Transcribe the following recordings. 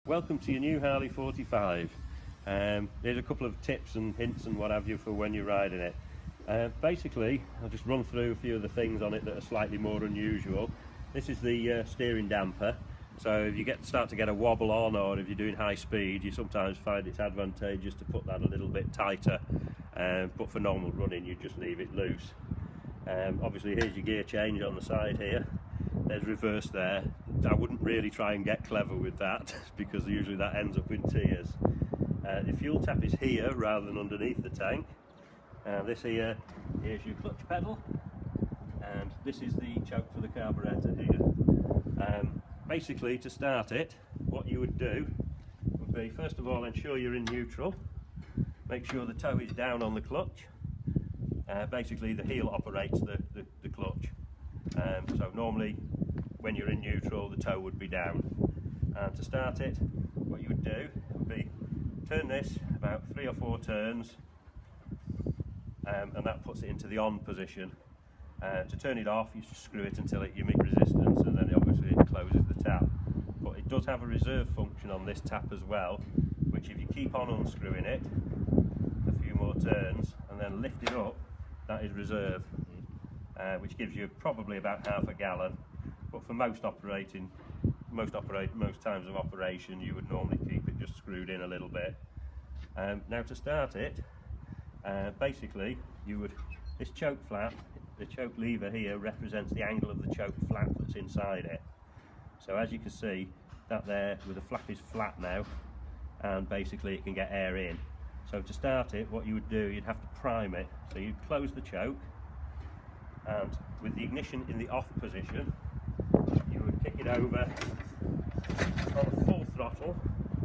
Welcome to your new Harley 45. Here's a couple of tips and hints and what have you for when you're riding it. Basically, I'll just run through a few of the things on it that are slightly more unusual. This is the steering damper. So if you start to get a wobble on, or if you're doing high speed, you sometimes find it's advantageous to put that a little bit tighter. But for normal running, you just leave it loose. Obviously, here's your gear change on the side here. There's reverse there. I wouldn't really try and get clever with that because usually that ends up in tears. The fuel tap is here rather than underneath the tank. This here is your clutch pedal, and this is the choke for the carburetor here. Basically, to start it, what you would do would be, first of all, ensure you're in neutral. Make sure the toe is down on the clutch. Basically, the heel operates the clutch. So normally, when you're in neutral, the toe would be down. And to start it, what you would do would be turn this about 3 or 4 turns, and that puts it into the on position. To turn it off, you just screw it until you meet resistance, and then obviously it closes the tap. But it does have a reserve function on this tap as well, which if you keep on unscrewing it a few more turns and then lift it up, that is reserve, which gives you probably about half a gallon. But for most times of operation, you would normally keep it just screwed in a little bit. Now to start it, basically this choke flap, the choke lever here represents the angle of the choke flap that's inside it. So as you can see, that there with the flap is flat now, and basically it can get air in. So to start it, what you would do, you'd have to prime it. So you'd close the choke, and with the ignition in the off position, you would kick it over on full throttle.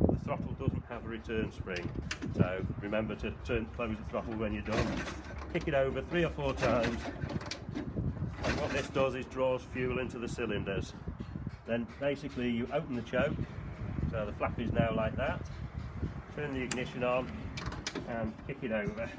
The throttle doesn't have a return spring, so remember to close the throttle when you're done. Kick it over 3 or 4 times, and what this does is draws fuel into the cylinders. Then basically you open the choke, so the flap is now like that. Turn the ignition on and kick it over.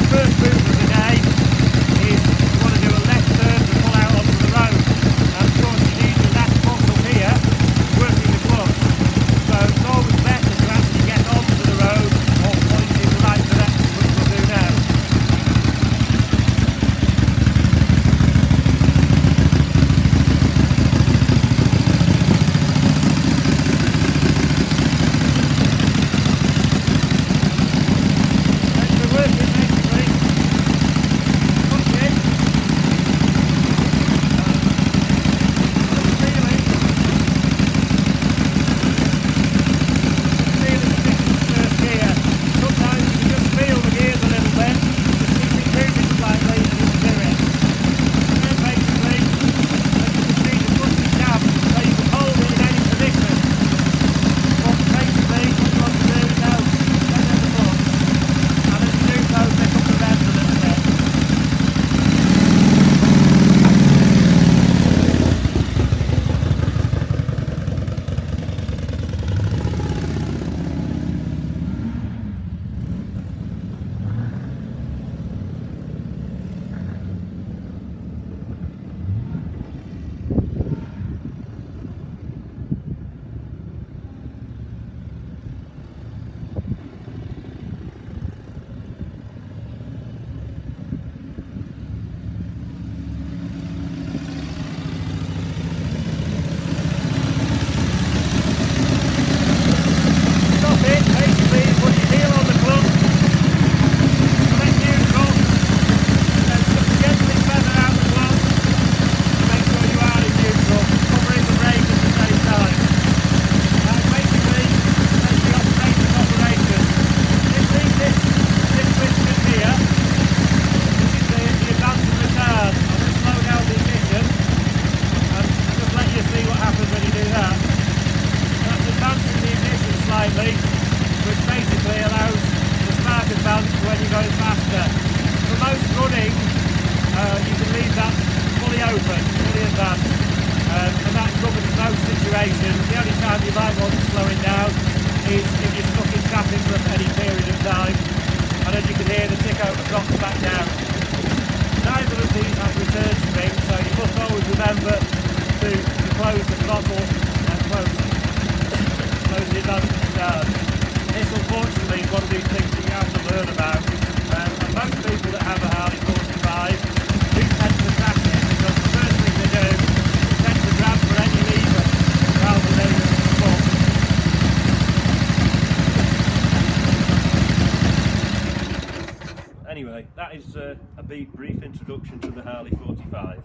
First move of the day is you want to do a left turn learn about. And most people that have a Harley 45 do tend to crash it, because the first thing they do is tend to grab for any lever rather than aiming at the foot. Anyway, that is a brief introduction to the Harley 45.